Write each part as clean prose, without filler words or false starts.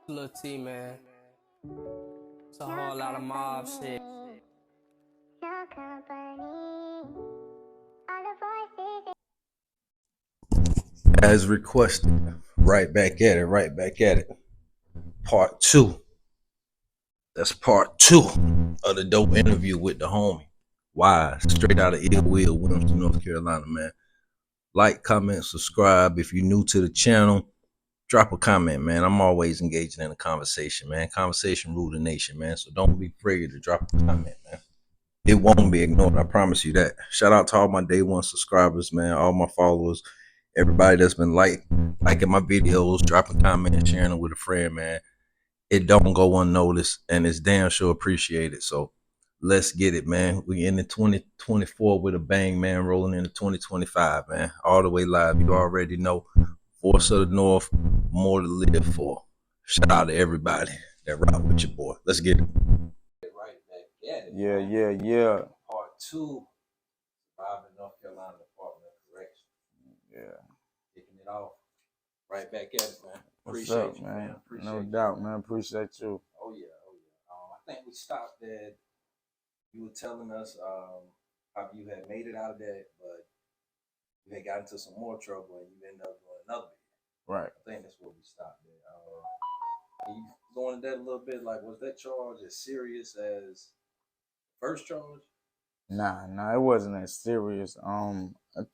Little T, man. It's a whole lot of mob shit. As requested, right back at it. Part two. That's part two of the dope interview with the homie. Wise, straight out of Illwell, Wilmington, North Carolina, man. Like, comment, subscribe. If you're new to the channel, drop a comment, man. I'm always engaging in a conversation, man. Conversation rule the nation, man. So don't be afraid to drop a comment, man. It won't be ignored. I promise you that. Shout out to all my day one subscribers, man. All my followers, everybody that's been liking my videos, dropping comments, sharing them with a friend, man. It don't go unnoticed, and it's damn sure appreciated. So let's get it, man. We in the 2024 with a bang, man. Rolling into 2025, man. All the way live. You already know. Force of the North, more to live for. Shout out to everybody that rock with your boy. Let's get it. Right back at it. Yeah. Part two, surviving North Carolina Department of Correction. Yeah. Kicking it off. Right back at it, man. What's up, man? No doubt, man. Appreciate you. Oh yeah. I think we stopped at, you were telling us how you had made it out of that, but you had got into some more trouble and you ended up doing another bit. Right. I think that's where we stopped at. Can you go into that a little bit? Like, was that charge as serious as first charge? Nah, it wasn't as serious. I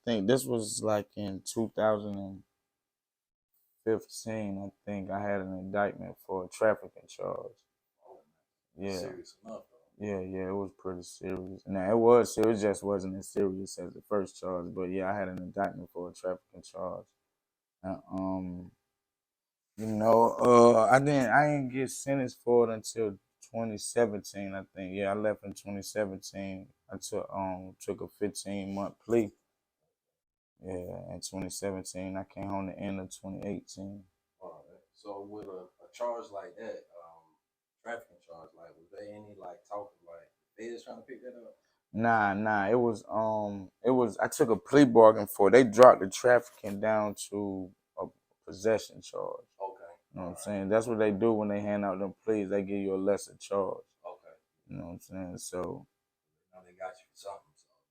think this was like in 2015. I think I had an indictment for a trafficking charge. Oh, Yeah. Serious enough, though. Yeah, it was pretty serious. Now it was serious, it just wasn't as serious as the first charge. But yeah, I had an indictment for a trafficking charge. And, I didn't get sentenced for it until 2017, I think. Yeah, I left in 2017. I took a 15-month plea. Yeah, in 2017. I came home the end of 2018. All right. So with a charge like that, trafficking charge, like was there any like talk of like feds trying to pick that up? Nah. It was I took a plea bargain for it. They dropped the trafficking down to a possession charge. Okay. You know what I'm saying? That's what they do when they hand out them pleas. They give you a lesser charge. Okay. You know what I'm saying? So Now they got you for something, so they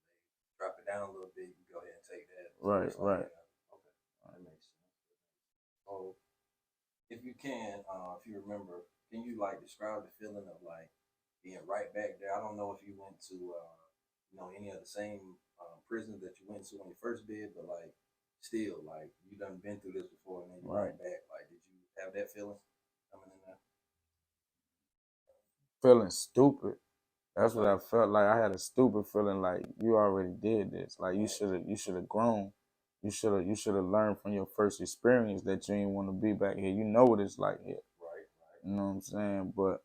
drop it down a little bit. You go ahead and take that. right. Okay, that makes sense. So if you can, if you remember, can you like describe the feeling of like being right back there? I don't know if you went to, any of the same prisons that you went to when you first did, but like still, like you done been through this before, and then you're right back. Like, did you have that feeling coming in there? Feeling stupid. That's what I felt like. I had a stupid feeling like you already did this. Like you should have grown. You should have learned from your first experience that you ain't want to be back here. You know what it's like here. Right. You know what I'm saying? But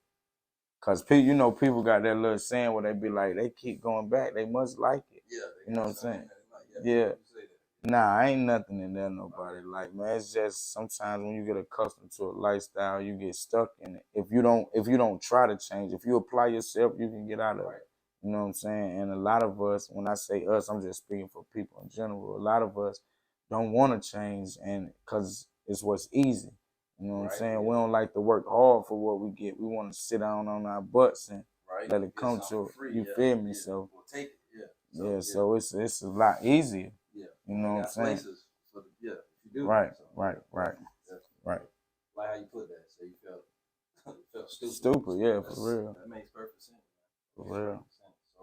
cause people got that little saying where they be like, they keep going back. They must like it. Yeah. You know what I'm saying? Like, Yeah. Nah, ain't nothing in there nobody like, man. It's just sometimes when you get accustomed to a lifestyle, you get stuck in it. If you don't try to change, if you apply yourself, you can get out of it. You know what I'm saying? And a lot of us, when I say us, I'm just speaking for people in general. A lot of us don't want to change, and because it's what's easy. You know what I'm saying? Yeah. We don't like to work hard for what we get. We want to sit down on our butts and let it come to it. You feel me? So we'll take it. Yeah. So it's a lot easier. Yeah. You know what I'm saying? For if you do. Right. Like how you put that. So you felt stupid. Stupid, yeah, for real. That makes perfect sense. For real. So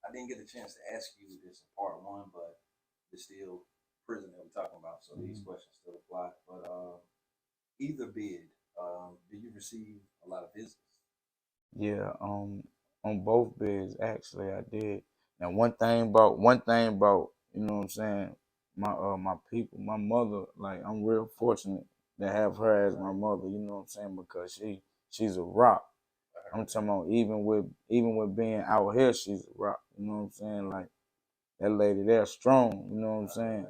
I didn't get a chance to ask you this in part one, but it's still prison that we're talking about, so these questions still apply. But either bid, did you receive a lot of visits? Yeah, on both bids actually I did. Now one thing about, you know what I'm saying, my people, my mother, like I'm real fortunate to have her as my mother, you know what I'm saying, because she's a rock. I'm talking about even with being out here, she's a rock, you know what I'm saying? Like that lady there strong, you know what I'm saying?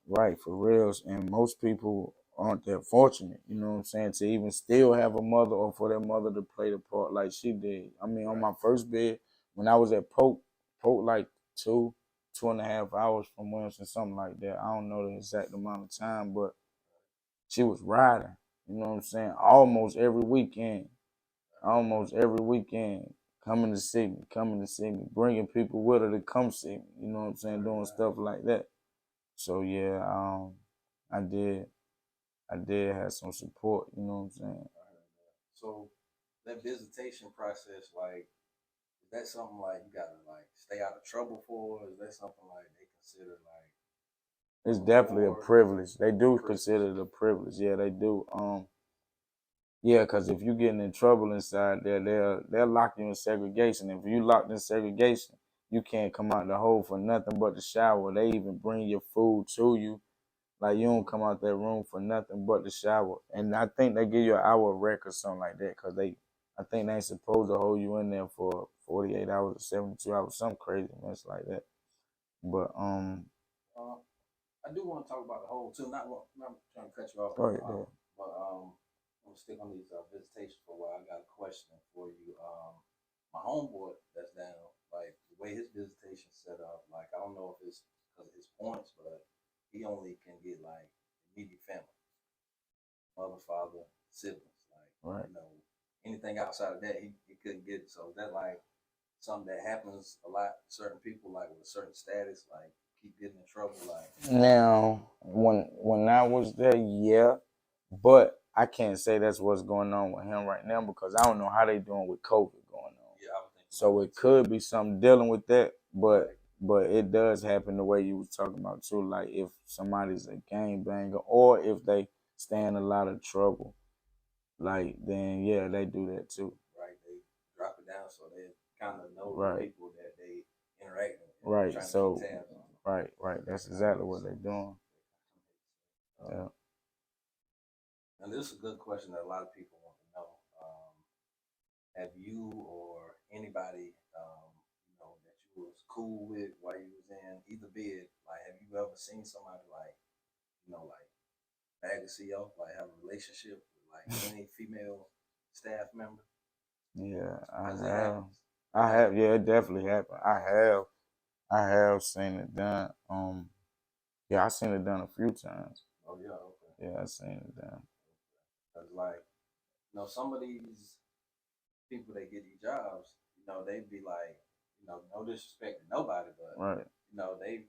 Right, for reals. And most people aren't that fortunate, you know what I'm saying, to even still have a mother or for their mother to play the part like she did. I mean, on my first bid, when I was at Polk like 2.5 hours from Williamson, something like that. I don't know the exact amount of time, but she was riding. You know what I'm saying? Almost every weekend, coming to see me, bringing people with her to come see me. You know what I'm saying? Doing stuff like that. So yeah, I did have some support. You know what I'm saying? So that visitation process, like, is that something like you gotta like stay out of trouble for? Is that something like they consider like It's definitely a privilege. They do privilege? consider it a privilege. Yeah, they do. Yeah, because if you getting in trouble inside there, they'll lock you in segregation. If you locked in segregation, you can't come out the hole for nothing but the shower. They even bring your food to you. Like, you don't come out that room for nothing but the shower. And I think they give you an hour rec or something like that, because I think they ain't supposed to hold you in there for 48 hours or 72 hours, something crazy mess like that. But I do want to talk about the whole too. Not trying to cut you off, go ahead, there. but I'm gonna stick on these visitations for a while. I got a question for you. My homeboy that's down, like the way his visitation set up, like I don't know if it's because of his points, but he only can get like immediate family, mother, father, siblings, like Right. you know anything outside of that he couldn't get. So is that like something that happens a lot to certain people, like with a certain status, like keep getting in trouble, like. Now, when I was there, yeah, but I can't say that's what's going on with him right now, because I don't know how they doing with COVID going on. Yeah, I would think so it could be something dealing with that, but it does happen the way you was talking about too. Like if somebody's a gangbanger or if they stay in a lot of trouble, like then yeah, they do that too. Right, they drop it down so they kind of know Right. the people that they interact with. Right. Trying to So keep tabs on. right. That's exactly what they're doing. Yeah. And this is a good question that a lot of people want to know. Have you or anybody, that you was cool with while you was in either bid, like, have you ever seen somebody like, like bag a CO, like have a relationship with like any female staff member? Yeah, I 'Cause it have. happens. I have. Yeah, it definitely happened. I have seen it done. Yeah, I seen it done a few times. Oh yeah, okay. Yeah, I seen it done. Cause like, some of these people that get these jobs, they'd be like, no disrespect to nobody, but Right. they,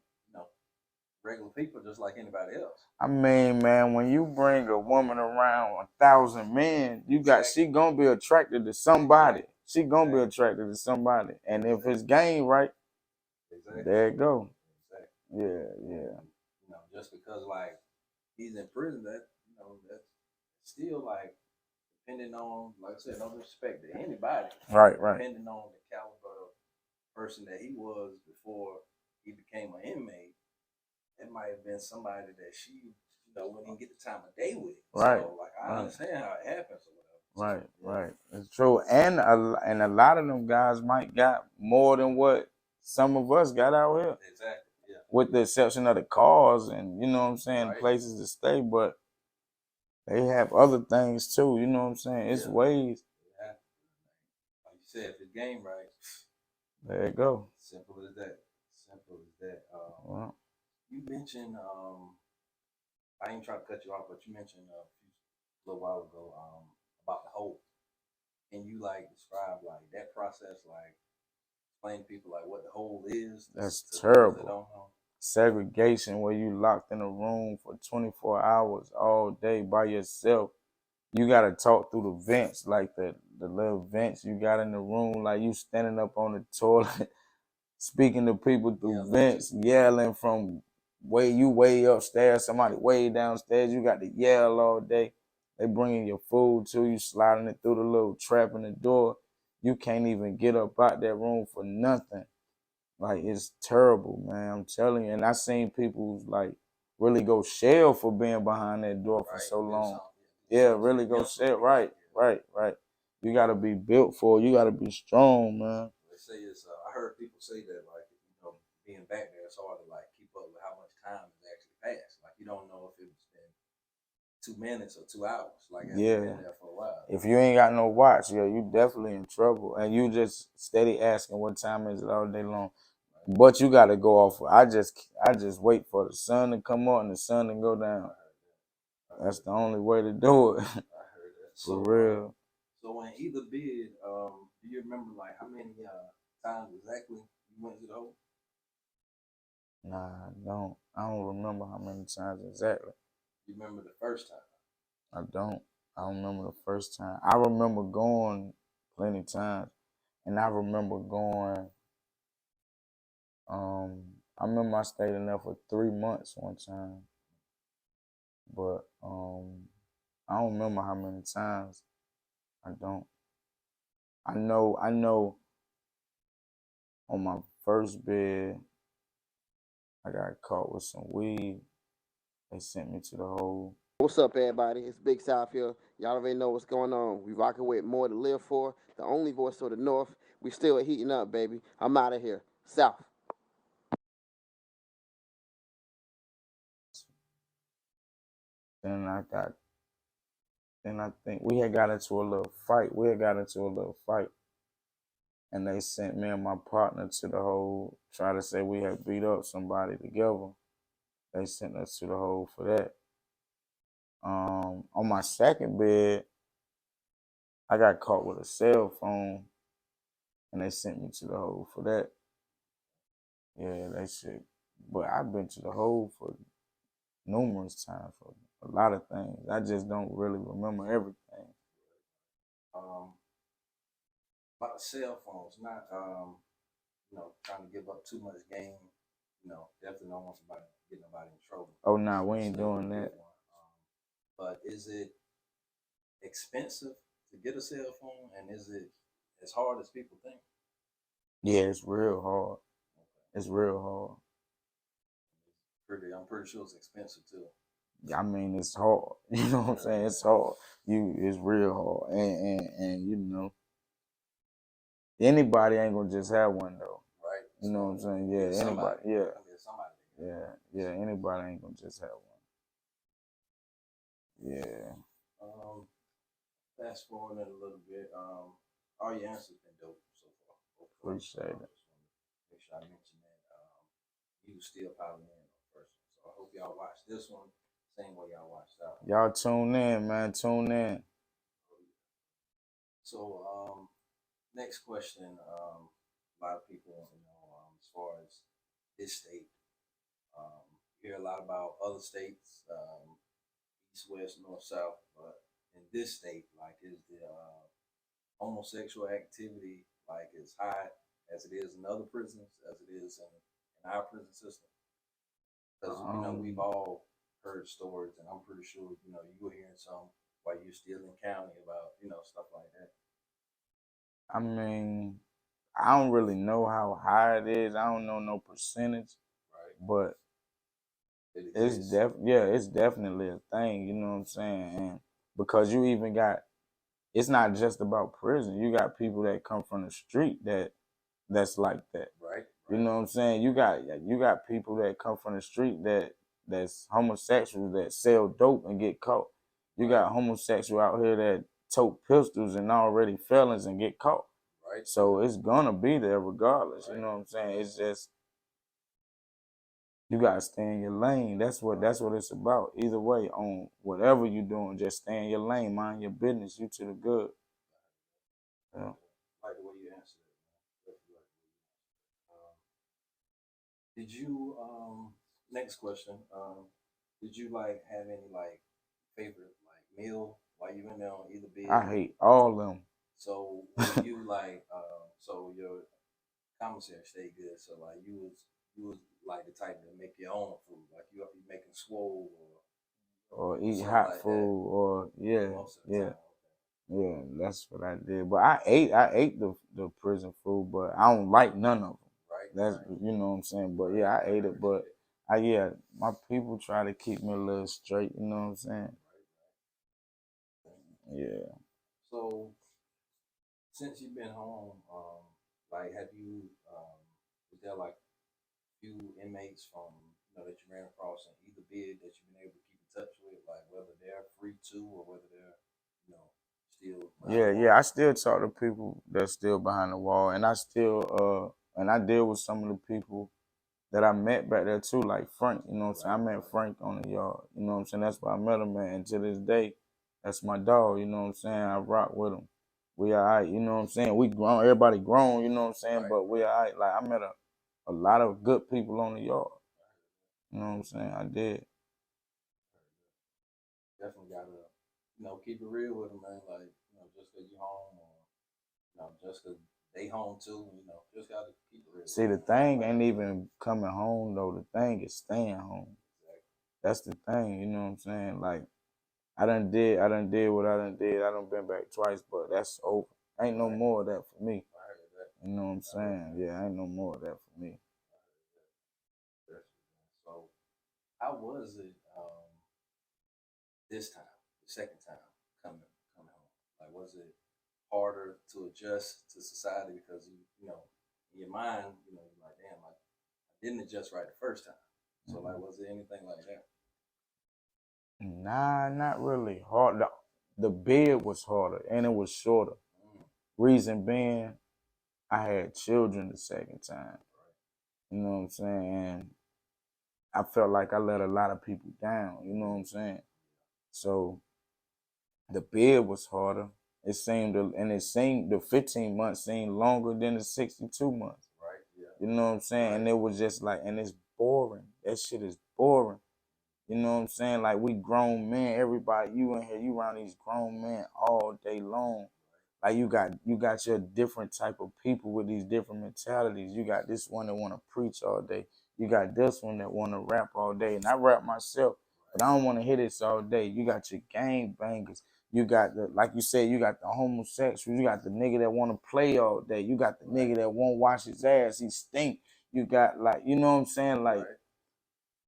regular people just like anybody else. I mean, man, when you bring a woman around 1,000 men, she gonna be attracted to somebody. She gonna be attracted to somebody, and if it's game right, there it go. Exactly. Yeah. Just because like he's in prison, that's still like depending on, like I said, no disrespect to anybody. Right. Depending on the caliber of person that he was before he became an inmate, it might have been somebody that she, wouldn't even get the time of day with. Right. So like I understand how it happens or whatever. Right. It's true, and a lot of them guys might got more than what some of us got out here. Exactly. Yeah. With the exception of the cars and you know what I'm saying, Right. places to stay, but they have other things too. You know what I'm saying? It's ways. Yeah. Like you said, if it's game right, There you go. Simple as that. Well, You mentioned, I ain't trying to cut you off, but you mentioned a little while ago about the hope. Can you like describe like that process, like explain to people like what the hole is? That's to terrible. those that don't know? Segregation, where you locked in a room for 24 hours all day by yourself. You gotta talk through the vents, like the little vents you got in the room, like you standing up on the toilet, speaking to people through vents, yelling from way upstairs, somebody way downstairs. You got to yell all day. They bringing your food to you, sliding it through the little trap in the door. You can't even get up out that room for nothing. Like, it's terrible, man. I'm telling you. And I seen people like really go shell for being behind that door for so long. Yeah, really go shell. Right. You gotta be built for it. You gotta be strong, man. They say it's. I heard people say that like being back there, it's hard to like keep up with how much time has actually passed. Like you don't know if it's been 2 minutes or 2 hours. Like after you've been there for a while. If you ain't got no watch, yeah, you definitely in trouble. And you just steady asking what time is it all day long. But you gotta go off. I just wait for the sun to come up and the sun to go down. That's the only way to do it. I heard that. For real. So in either bid, do you remember like how many times exactly you went to the hole? Nah, I don't. I don't remember how many times exactly. You remember the first time? I don't. I don't remember the first time. I remember going plenty times, and I remember going. I remember I stayed in there for 3 months one time, but I don't remember how many times. I don't. I know. I know. On my first bid, I got caught with some weed. They sent me to the hole. What's up, everybody? It's Big South here. Y'all already know what's going on. We rocking with More to Live For, the only voice of the North. We still heating up, baby. I'm out of here. South. Then I got. Then I think we had got into a little fight. And they sent me and my partner to the hole. Try to say we had beat up somebody together. They sent us to the hole for that. On my second bed, I got caught with a cell phone, and they sent me to the hole for that. Yeah, they said, but I've been to the hole for numerous times for a lot of things. I just don't really remember everything. About the cell phones, not trying to give up too much game. Definitely don't want somebody getting nobody in trouble. Oh, nah, we ain't doing that. But is it expensive to get a cell phone, and is it as hard as people think? Yeah, it's real hard. It's real hard. I'm pretty sure it's expensive too. I mean, it's hard. You know what I'm saying? It's hard. It's real hard. And you know, anybody ain't gonna just have one though. Right. You know what I'm saying? Yeah, Somebody. anybody. Yeah. Somebody. Yeah. Anybody ain't gonna just have one. Yeah. Fast forward a little bit. All your answers been dope so far. Appreciate it. Make sure I mention that. You still piling in on first one. So I hope y'all watch this one same way y'all watched that one. Y'all tune in, man. Tune in. So next question. A lot of people, as far as this state, you hear a lot about other states, east, west, north, south, but in this state, like, is the homosexual activity like as high as it is in other prisons, as it is in our prison system? Because we've all heard stories, and I'm pretty sure you were hearing some while you're still in county about stuff like that. I mean, I don't really know how high it is. I don't know no percentage, Right. But it's definitely a thing. You know what I'm saying? And because you even got, it's not just about prison. You got people that come from the street that's like that. Right. You know what I'm saying? You got people that come from the street that's homosexuals that sell dope and get caught. You got homosexuals out here that tote pistols and already felons and get caught. Right. So it's gonna be there regardless. Right. You know what I'm saying? It's just you gotta stay in your lane. That's what it's about. Either way, on whatever you're doing, just stay in your lane, mind your business. You to the good. Yeah. Like the way you answered it. Did you next question? Did you like have any like favorite like meal while you in there on either bed? I hate all of them. So were you like so your commissary stayed good, so like you was like the type to make your own food, like you making swole or eat hot like food that. Or yeah, that's what I did. But I ate the prison food, but I don't like none of them. Right. That's you know what I'm saying. But yeah, I ate it, but my people try to keep me a little straight. You know what I'm saying? Yeah. So since you've been home, like have you was there like few inmates from that you ran across in either bid that you've been able to keep in touch with, like whether they're free too or whether they're still yeah, I still talk to people that's still behind the wall, and I still and I deal with some of the people that I met back there too, like Frank, you know what I'm saying? I met Frank on the yard, you know what I'm saying? That's why I met him, man. And to this day, that's my dog, you know what I'm saying? I rock with him. We all right, you know what I'm saying? We grown, everybody grown, you know what I'm saying? But we all right. Like, I met a lot of good people on the yard. You know what I'm saying? I did. Definitely gotta, keep it real with them, man. Like, just cause you home or, just cause they home too, just gotta keep it real. See, the thing ain't even coming home though. The thing is staying home. That's the thing, you know what I'm saying? Like, I done did what I done did. I done been back twice, but that's over. Ain't no more of that for me. You know what I'm saying? Yeah, ain't no more of that for me. So, how was it this time, the second time coming home? Like, was it harder to adjust to society because in your mind, you're like, damn, like I didn't adjust right the first time. So, like, was it anything like that? Nah, not really hard. The bed was harder and it was shorter. Reason being, I had children the second time. You know what I'm saying? And I felt like I let a lot of people down. You know what I'm saying? So the bid was harder. It seemed, the 15 months seemed longer than the 62 months. Right. Yeah. You know what I'm saying? Right. And it was just like, and it's boring. That shit is boring. You know what I'm saying? Like, we grown men, everybody, you in here, you around these grown men all day long. Like, you got your different type of people with these different mentalities. You got this one that want to preach all day. You got this one that want to rap all day. And I rap myself, but I don't want to hear this all day. You got your gang bangers. You got like you said, you got the homosexuals. You got the nigga that want to play all day. You got the nigga that won't wash his ass. He stink. You got, like, you know what I'm saying? Like,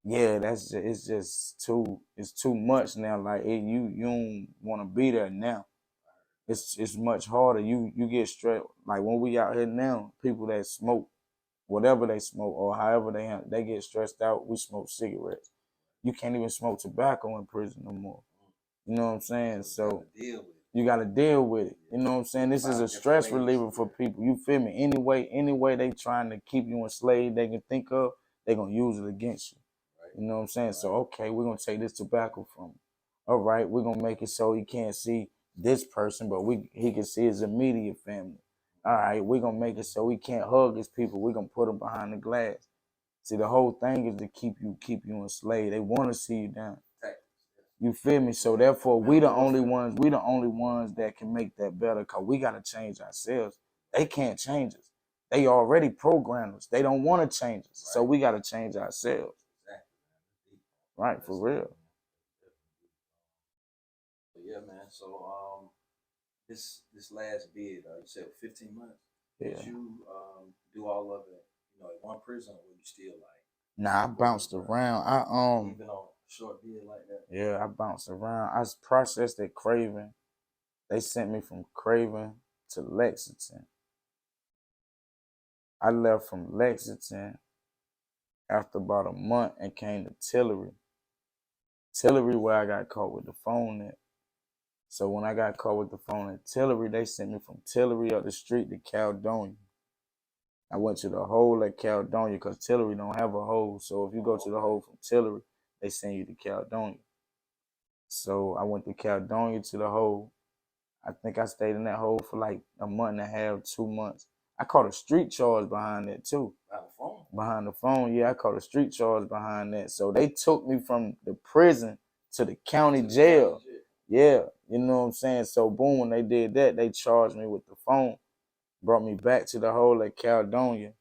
yeah, it's too much now. Like, you don't want to be there now. It's much harder. You get stressed. Like, when we out here now, people that smoke, whatever they smoke or however they get stressed out, we smoke cigarettes. You can't even smoke tobacco in prison no more. You know what I'm saying? So you got to deal with it. You know what I'm saying? This is a stress reliever for people. You feel me? Any way they trying to keep you enslaved they can think of, they going to use it against you. You know what I'm saying? So, okay, we're going to take this tobacco from him. All right, we're going to make it so he can't see this person, but he can see his immediate family. All right, we're going to make it so he can't hug his people. We're going to put him behind the glass. See, the whole thing is to keep you enslaved. They want to see you down. You feel me? So therefore, we the only ones that can make that better, because we got to change ourselves. They can't change us. They already programmed us. They don't want to change us. So we got to change ourselves. Right, for real. Yeah, man. So this last bid, you said 15 months. Yeah. Did you do all of it, in one prison, or were you still like? Nah, I bounced around. Even on a short bid like that. Yeah, I bounced around. I was processed at Craven. They sent me from Craven to Lexington. I left from Lexington after about a month and came to Tillery. Tillery, where I got caught with the phone at. So when I got caught with the phone at Tillery, they sent me from Tillery up the street to Caledonia. I went to the hole at Caledonia because Tillery don't have a hole. So if you go to the hole from Tillery, they send you to Caledonia. So I went to Caledonia to the hole. I think I stayed in that hole for like a month and a half, 2 months. I caught a street charge behind that too. Behind the phone, yeah, I caught a street charge behind that. So they took me from the prison to the county jail. Yeah, you know what I'm saying? So boom, when they did that, they charged me with the phone, brought me back to the hole at Caledonia.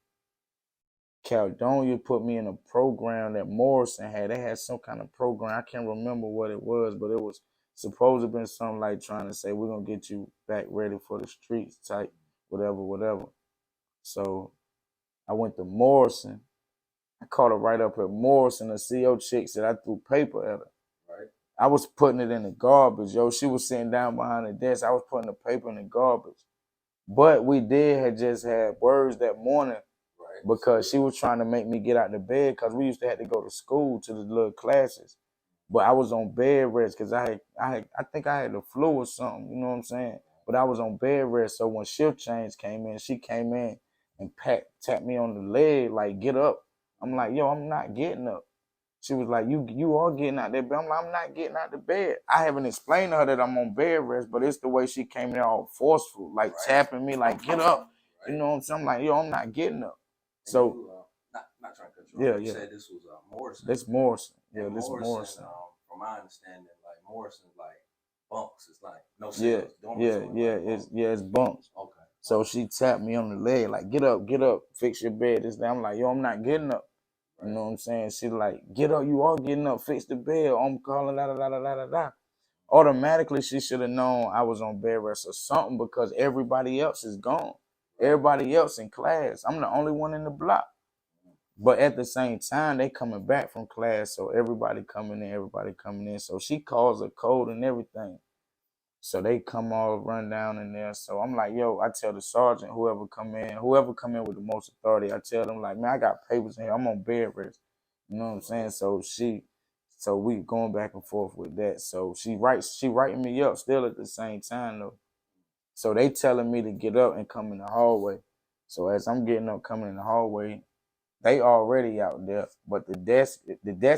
Caledonia put me in a program that Morrison had. They had some kind of program. I can't remember what it was, but it was supposed to have been something like trying to say, we're going to get you back ready for the streets type, whatever. So I went to Morrison. I caught her right up at Morrison. The CO chick said I threw paper at her. Right. I was putting it in the garbage, yo. She was sitting down behind the desk. I was putting the paper in the garbage. But we had just had words that morning, right, because she was trying to make me get out the bed, because we used to have to go to school to the little classes. But I was on bed rest because I think I had the flu or something, you know what I'm saying? But I was on bed rest. So when shift change came in, she came in and tapped me on the leg, like, get up. I'm like, yo, I'm not getting up. She was like, you are getting out there, but I'm like, I'm not getting out the bed. I haven't explained to her that I'm on bed rest, but it's the way she came there all forceful, like tapping me, like, get up. You know what I'm saying? I'm like, yo, I'm not getting up. So you, not trying to cut you off. You said this was Morrison. This Morrison. Yeah, and this Morrison. From my understanding, like Morrison's like bunks. It's like no cells. It's bunks. Okay. So she tapped me on the leg, like, get up, fix your bed. This day. I'm like, yo, I'm not getting up. You know what I'm saying? She like, get up, you are getting up, fix the bed. I'm calling, da da da da da da. Automatically, she should have known I was on bed rest or something because everybody else is gone. Everybody else in class. I'm the only one in the block. But at the same time, they coming back from class, so everybody coming in. So she calls a code and everything. So they come all run down in there. So I'm like, yo, I tell the sergeant, whoever come in with the most authority, I tell them like, man, I got papers in here. I'm on bed rest. You know what I'm saying? So we going back and forth with that. So she writing me up still at the same time though. So they telling me to get up and come in the hallway. So as I'm getting up, coming in the hallway, they already out there, but the desk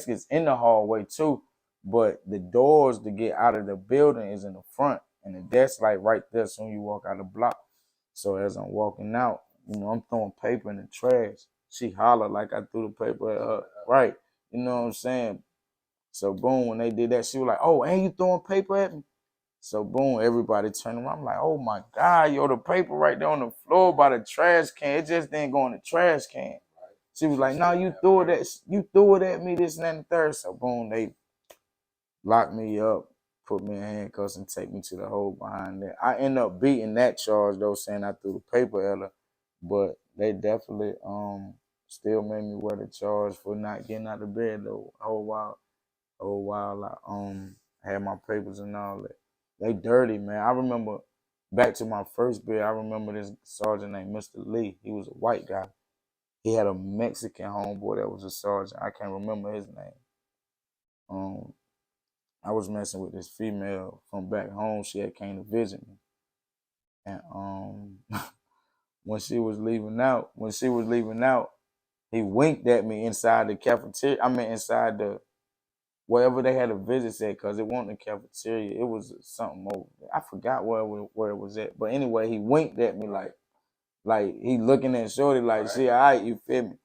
is in the hallway too. But the doors to get out of the building is in the front, and the desk like right there soon you walk out the block. So as I'm walking out, you know, I'm throwing paper in the trash. She hollered like I threw the paper at her. Right. You know what I'm saying? So boom, when they did that, she was like, oh, ain't you throwing paper at me? So boom, everybody turned around. I'm like, oh my God, yo, the paper right there on the floor by the trash can. It just didn't go in the trash can. She was like, no, you threw it at me, this and that and the third. So boom, they locked me up, put me in handcuffs and take me to the hole behind that. I end up beating that charge though, saying I threw the paper at her. But they definitely still made me wear the charge for not getting out of bed though. A whole while I had my papers and all that. They dirty, man. I remember back to my first bid, I remember this sergeant named Mr. Lee. He was a white guy. He had a Mexican homeboy that was a sergeant. I can't remember his name. I was messing with this female from back home. She had came to visit me. And when she was leaving out, he winked at me inside the cafeteria. I mean, inside the wherever they had a visit at, because it wasn't the cafeteria. It was something over there. I forgot where it was at. But anyway, he winked at me like he looking at Shorty like, she all right, you feel me?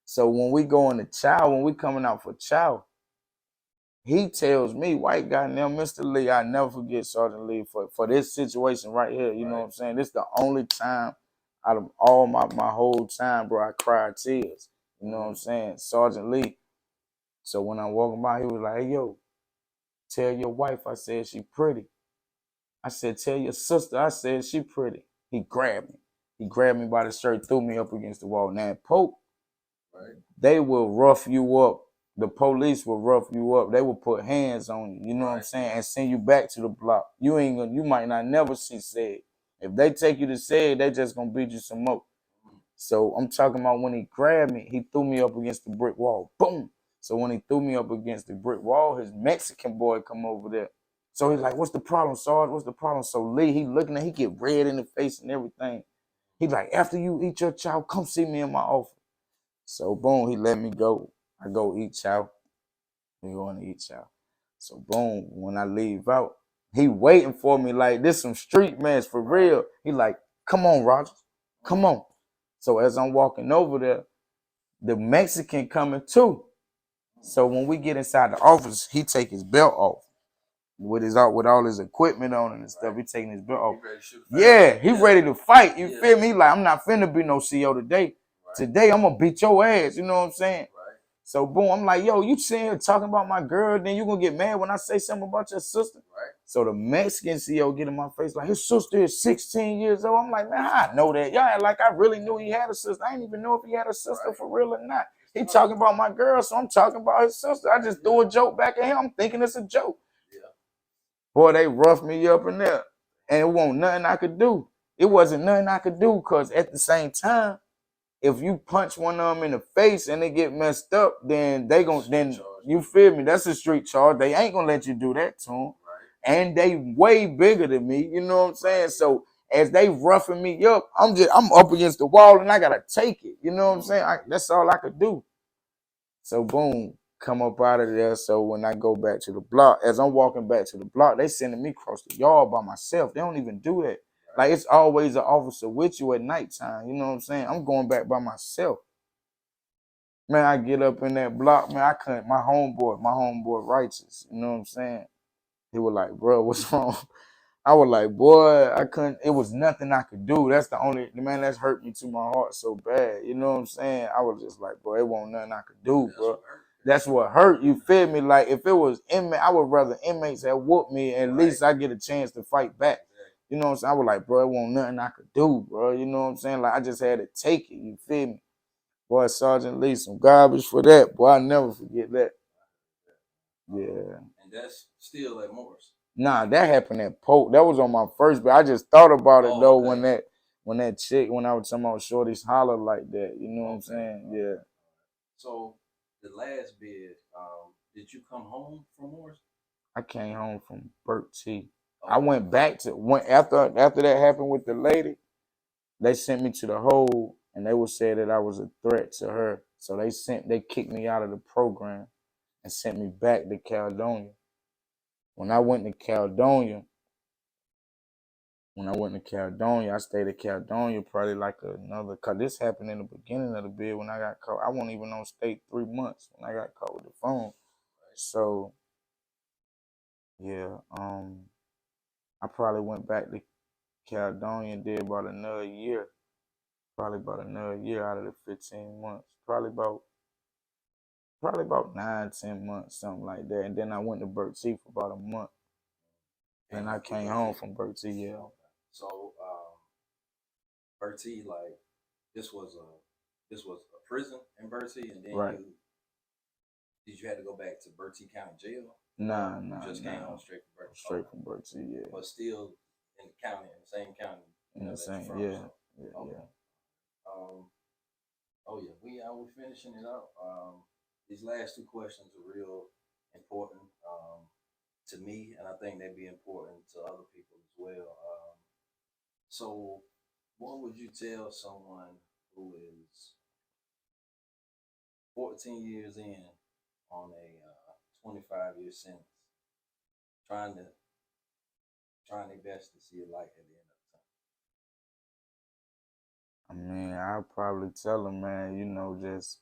So when we go in the chow, when we coming out for chow, he tells me, white guy now, Mr. Lee, I never forget Sergeant Lee for this situation right here. You know what I'm saying? This is the only time out of all my whole time, bro, I cried tears. You know what I'm saying? Sergeant Lee. So when I'm walking by, he was like, hey, yo, tell your wife I said she pretty. I said, tell your sister I said she pretty. He grabbed me. He grabbed me by the shirt, threw me up against the wall. Now, Pope, they will rough you up. The police will rough you up. They will put hands on you, you know what I'm saying, and send you back to the block. You might not never see SAID. If they take you to SAID, they just gonna beat you some more. So I'm talking about when he grabbed me, he threw me up against the brick wall. Boom. So when he threw me up against the brick wall, his Mexican boy come over there. So he's like, what's the problem, Sarge? What's the problem? So Lee, he looking at, he get red in the face and everything. He like, after you eat your chow, come see me in my office. So boom, he let me go. I go eat chow. We going to eat chow. So boom, when I leave out, he waiting for me like this some street mans for real. He like, come on, Rogers, come on. So as I'm walking over there, the Mexican coming too. So when we get inside the office, he take his belt off with all his equipment on and stuff. He taking his belt off. He ready to fight. You feel me? He like, I'm not finna be no CO today. Today I'm gonna beat your ass. You know what I'm saying? So boom, I'm like, yo, you sitting here talking about my girl, then you gonna get mad when I say something about your sister? So the Mexican CO get in my face like, his sister is 16 years old. I'm like, man, I know that. Y'all act like I really knew he had a sister. I didn't even know if he had a sister for real or not. He talking about my girl, so I'm talking about his sister. I just threw a joke back at him. I'm thinking it's a joke. Boy, they roughed me up in there. And it wasn't nothing I could do. It wasn't nothing I could do because at the same time, if you punch one of them in the face and they get messed up, then you feel me? That's a street charge. They ain't gonna let you do that to them. And they way bigger than me, you know what I'm saying? So as they roughing me up, I'm up against the wall and I gotta take it. You know what I'm saying? That's all I could do. So boom, come up out of there. So when I go back to the block, as I'm walking back to the block, they sending me across the yard by myself. They don't even do that. Like it's always an officer with you at nighttime. You know what I'm saying? I'm going back by myself. Man, I get up in that block, man. I couldn't. My homeboy righteous. You know what I'm saying? He was like, bro, what's wrong? I was like, boy, I couldn't. It was nothing I could do. That's the only man that's hurt me to my heart so bad. You know what I'm saying? I was just like, bro, it wasn't nothing I could do, bro. That's what hurt. You feel me? Like if it was inmate, I would rather inmates had whooped me. At least I get a chance to fight back. You know what I'm saying? I was like, bro, it wasn't nothing I could do, bro. You know what I'm saying? Like I just had to take it. You feel me? Boy, Sergeant Lee, some garbage for that. Boy, I'll never forget that. Yeah. And that's still at Morris. Nah, that happened at Polk. That was on my first, but I just thought about it though when that chick, when I was talking about Shorty's holler like that. You know what I'm saying? Yeah. So the last bid, did you come home from Morris? I came home from Burt T. I went back to after that happened with the lady. They sent me to the hole, and they would say that I was a threat to her. So they kicked me out of the program and sent me back to Caledonia. When I went to Caledonia, I stayed at Caledonia probably like another, cause this happened in the beginning of the bid when I got caught. I wasn't even on state 3 months when I got caught with the phone. So yeah, I probably went back to Caledonia and did about another year. Probably about another year out of the 15 months. Probably about 9, 10 months, something like that. And then I went to Burt T for about a month. And I came home from Burt T, yeah. So Burt T, like this was a prison in Burt T, and then did you have to go back to Burt T County Jail? Nah. Just came home straight from Burt T. Straight from Burt T, yeah. But still in the county, in the same county. In the same, yeah. Yeah. Oh yeah, we finishing it up. These last two questions are real important to me, and I think they'd be important to other people as well. So, what would you tell someone who is 14 years in on a 25-year sentence, trying their best to see a light at the end of the tunnel? I mean, I'll probably tell them, man, you know, just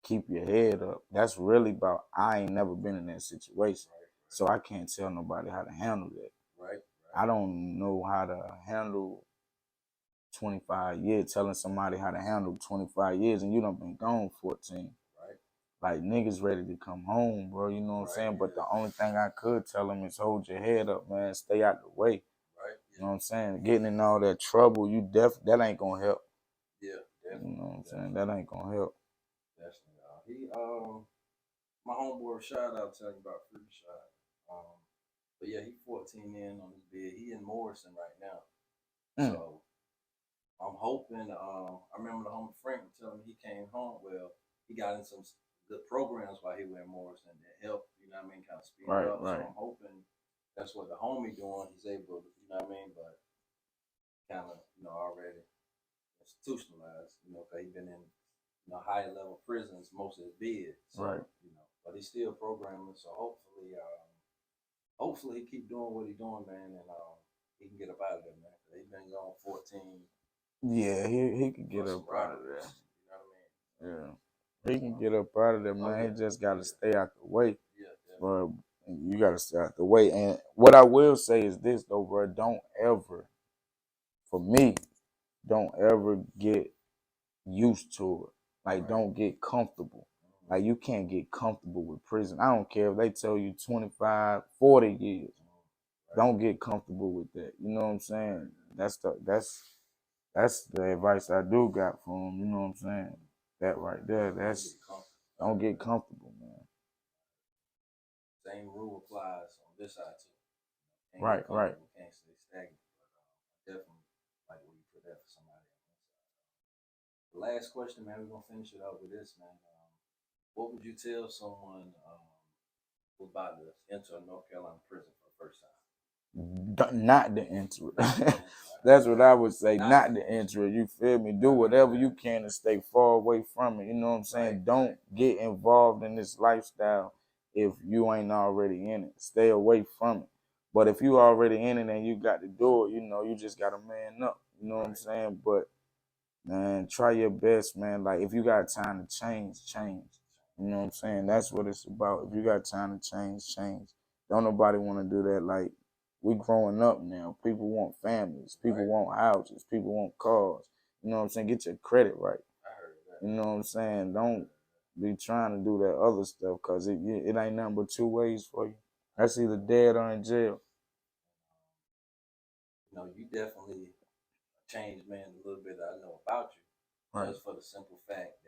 keep your head up. That's really about, I ain't never been in that situation. Right. So I can't tell nobody how to handle that. Right. I don't know how to handle 25 years, telling somebody how to handle 25 years, and you done been gone 14. Right. Like, niggas ready to come home, bro, you know what I'm saying? But the only thing I could tell them is hold your head up, man, stay out the way. Right. You know what I'm saying? Getting in all that trouble, that ain't gonna help. Yeah, definitely. You know what I'm saying? That ain't gonna help. Definitely. My homeboy Rashad, I'll tell you about Free Rashad. But yeah, he 14 in on his bid. He in Morrison right now. So I'm hoping. I remember the homie Frank telling me he came home. Well, he got in some good programs while he went in Morrison that helped. You know what I mean? Kind of speed it up. Right. So I'm hoping that's what the homie doing. He's able to. You know what I mean? But kind of, already institutionalized. Because he's been in higher level prisons most of his bid. So, right. But he's still programming. So hopefully he keep doing what he's doing, man, and he can get up out of there, man. He's been gone 14. Yeah, he can get up out of there. You know what I mean? Yeah, he can get up out of there, man. He just got to stay out the way. Yeah. Bro, you got to stay out the way. And what I will say is this, though, bro. Don't ever get used to it. Like, don't get comfortable. Like, you can't get comfortable with prison. I don't care if they tell you 25, 40 years. Don't get comfortable with that. You know what I'm saying? That's the advice I do got from him. You know what I'm saying? That right there. Don't get comfortable, man. Same rule applies on this side too. Right. Can't stay stagnant. Definitely like where you put that for somebody else. The last question, man, we're gonna finish it up with this, man. What would you tell someone who's about to enter a North Carolina prison for the first time? not to enter it. That's what I would say, not to enter it. You feel me? Do whatever you can to stay far away from it. You know what I'm saying? Don't get involved in this lifestyle if you ain't already in it. Stay away from it. But if you already in it and you got to do it, you know, you just got to man up. You know what I'm saying? But man, try your best, man. Like if you got time to change, change. You know what I'm saying? That's what it's about. If you got time to change, change. Don't nobody want to do that. Like we growing up now. People want families. People want houses. People want cars. You know what I'm saying? Get your credit right. You know what I'm saying? Don't be trying to do that other stuff because it ain't nothing but two ways for you. That's either dead or in jail. You know, you definitely changed, man, a little bit I know about you. Right. Just for the simple fact